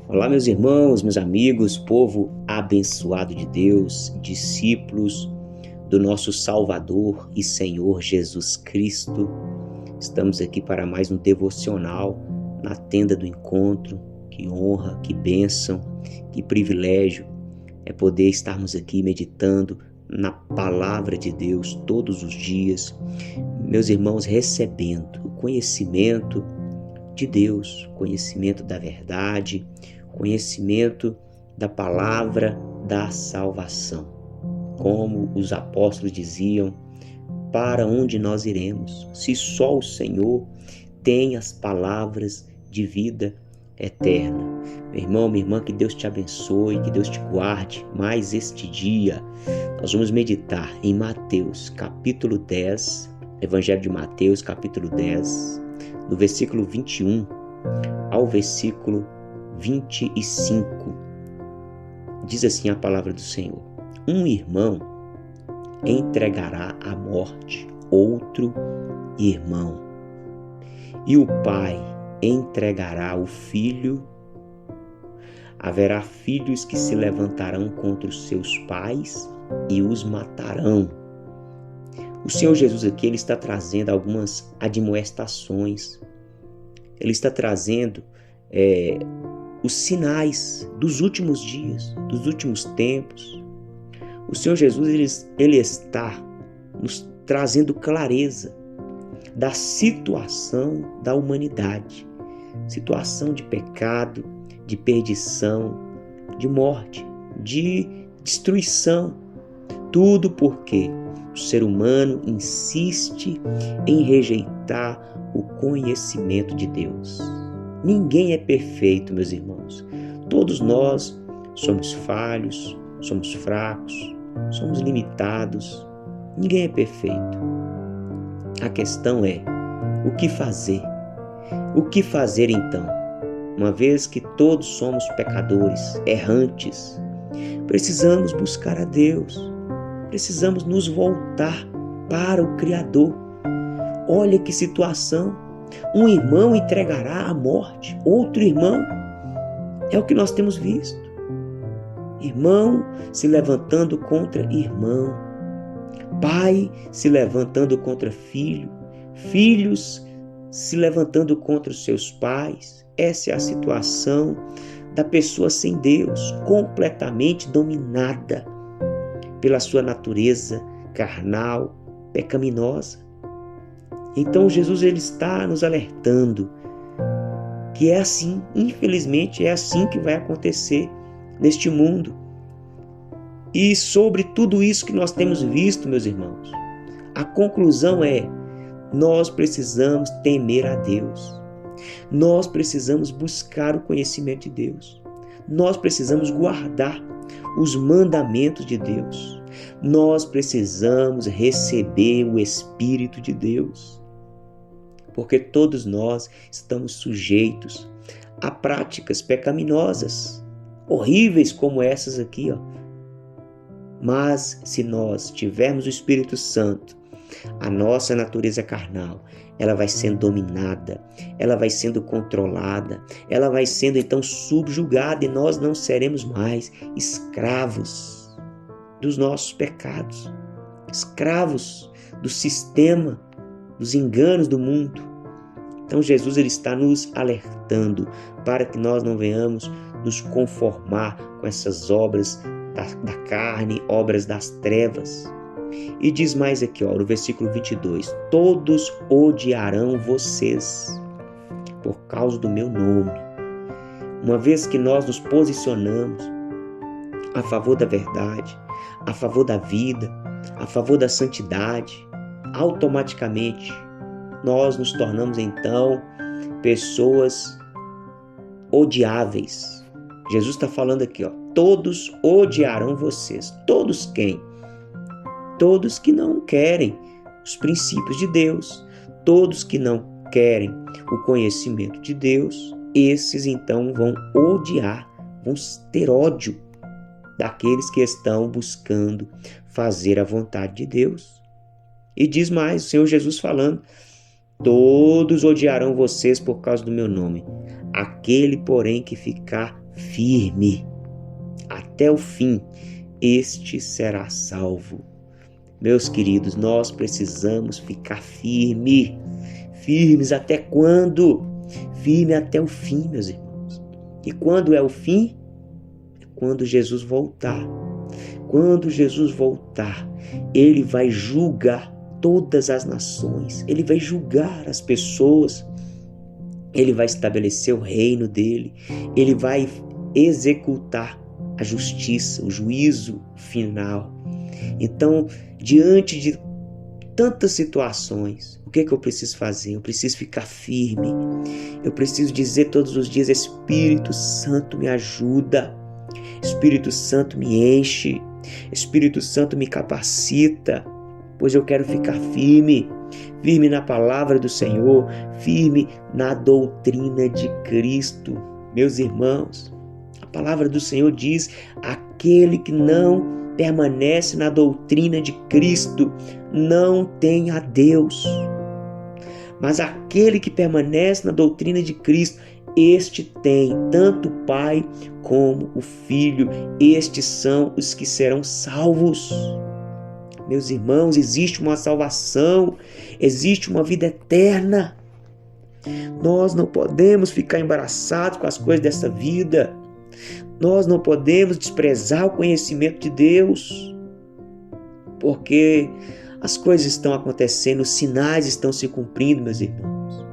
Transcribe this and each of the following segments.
Olá, meus irmãos, meus amigos, povo abençoado de Deus, discípulos do nosso Salvador e Senhor Jesus Cristo. Estamos aqui para mais um devocional na tenda do encontro. Que honra, que bênção, que privilégio é poder estarmos aqui meditando na palavra de Deus todos os dias. Meus irmãos, recebendo o conhecimento de Deus, conhecimento da verdade, conhecimento da palavra da salvação. Como os apóstolos diziam, para onde nós iremos, se só o Senhor tem as palavras de vida eterna? Meu irmão, minha irmã, que Deus te abençoe, que Deus te guarde mais este dia. Nós vamos meditar em Mateus, capítulo 10, Evangelho de Mateus, capítulo 10, do versículo 21 ao versículo 25. Diz assim a palavra do Senhor: um irmão entregará à morte outro irmão, e o pai entregará o filho. Haverá filhos que se levantarão contra os seus pais e os matarão. O Senhor Jesus aqui, ele está trazendo algumas admoestações. Ele está trazendo os sinais dos últimos dias, dos últimos tempos. O Senhor Jesus, ele está nos trazendo clareza da situação da humanidade. Situação de pecado, de perdição, de morte, de destruição. Tudo porque o ser humano insiste em rejeitar o conhecimento de Deus. Ninguém é perfeito, meus irmãos. Todos nós somos falhos, somos fracos, somos limitados. Ninguém é perfeito. A questão é, o que fazer? O que fazer então? Uma vez que todos somos pecadores, errantes, precisamos buscar a Deus. Precisamos nos voltar para o Criador. Olha que situação. Um irmão entregará à morte outro irmão. É o que nós temos visto. Irmão se levantando contra irmão. Pai se levantando contra filho. Filhos se levantando contra os seus pais. Essa é a situação da pessoa sem Deus, completamente dominada pela sua natureza carnal, pecaminosa. Então Jesus, ele está nos alertando que é assim, infelizmente é assim que vai acontecer neste mundo. E sobre tudo isso que nós temos visto, meus irmãos, a conclusão é: nós precisamos temer a Deus. Nós precisamos buscar o conhecimento de Deus. Nós precisamos guardar os mandamentos de Deus. Nós precisamos receber o Espírito de Deus. Porque todos nós estamos sujeitos a práticas pecaminosas, horríveis como essas aqui, ó. Mas se nós tivermos o Espírito Santo, a nossa natureza carnal, ela vai sendo dominada, ela vai sendo controlada, ela vai sendo então subjugada, e nós não seremos mais escravos dos nossos pecados, escravos do sistema, dos enganos do mundo. Então Jesus, ele está nos alertando para que nós não venhamos nos conformar com essas obras da carne, obras das trevas. E diz mais aqui, ó, no versículo 22, todos odiarão vocês por causa do meu nome. Uma vez que nós nos posicionamos a favor da verdade, a favor da vida, a favor da santidade, automaticamente nós nos tornamos então pessoas odiáveis. Jesus está falando aqui, ó, todos odiarão vocês. Todos quem? Todos que não querem os princípios de Deus, todos que não querem o conhecimento de Deus, esses então vão odiar, vão ter ódio daqueles que estão buscando fazer a vontade de Deus. E diz mais, o Senhor Jesus falando: todos odiarão vocês por causa do meu nome. Aquele, porém, que ficar firme até o fim, este será salvo. Meus queridos, nós precisamos ficar firmes até quando? Firme até o fim, meus irmãos. E quando é o fim? É quando Jesus voltar. Quando Jesus voltar, Ele vai julgar todas as nações, Ele vai julgar as pessoas, Ele vai estabelecer o reino dEle, Ele vai executar a justiça, o juízo final. Então, diante de tantas situações, o que eu preciso fazer? Eu preciso ficar firme. Eu preciso dizer todos os dias: Espírito Santo me ajuda. Espírito Santo me enche. Espírito Santo me capacita, pois eu quero ficar firme na palavra do Senhor, firme na doutrina de Cristo. Meus irmãos, a palavra do Senhor diz: aquele que não permanece na doutrina de Cristo não tem a Deus. Mas aquele que permanece na doutrina de Cristo, este tem tanto o Pai como o Filho. Estes são os que serão salvos. Meus irmãos, existe uma salvação, existe uma vida eterna. Nós não podemos ficar embaraçados com as coisas dessa vida. Nós não podemos desprezar o conhecimento de Deus, porque as coisas estão acontecendo, os sinais estão se cumprindo, meus irmãos.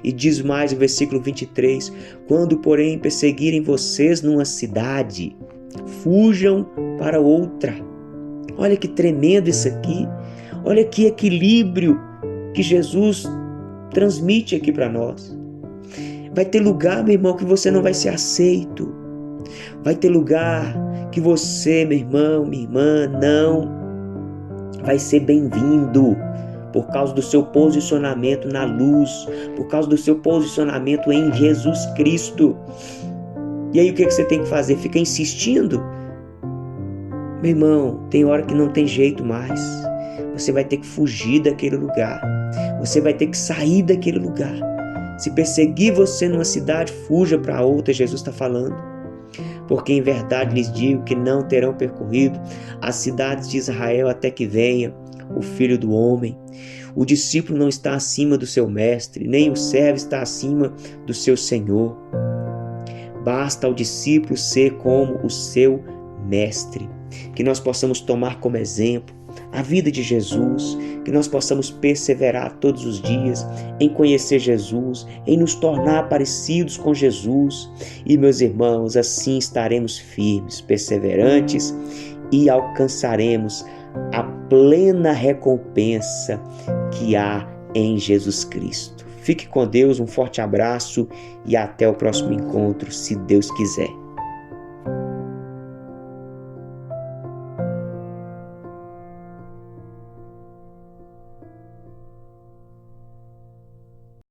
E diz mais o versículo 23, quando, porém, perseguirem vocês numa cidade, fujam para outra. Olha que tremendo isso aqui. Olha que equilíbrio que Jesus transmite aqui para nós. Vai ter lugar, meu irmão, que você não vai ser aceito. Vai ter lugar que você, meu irmão, minha irmã, não vai ser bem-vindo por causa do seu posicionamento na luz, por causa do seu posicionamento em Jesus Cristo. E aí o que você tem que fazer? Ficar insistindo? Meu irmão, tem hora que não tem jeito mais. Você vai ter que fugir daquele lugar. Você vai ter que sair daquele lugar. Se perseguir você numa cidade, fuja para outra, Jesus está falando. Porque em verdade lhes digo que não terão percorrido as cidades de Israel até que venha o Filho do Homem. O discípulo não está acima do seu mestre, nem o servo está acima do seu senhor. Basta ao discípulo ser como o seu mestre. Que nós possamos tomar como exemplo a vida de Jesus, que nós possamos perseverar todos os dias em conhecer Jesus, em nos tornar parecidos com Jesus. E, meus irmãos, assim estaremos firmes, perseverantes e alcançaremos a plena recompensa que há em Jesus Cristo. Fique com Deus, um forte abraço e até o próximo encontro, se Deus quiser.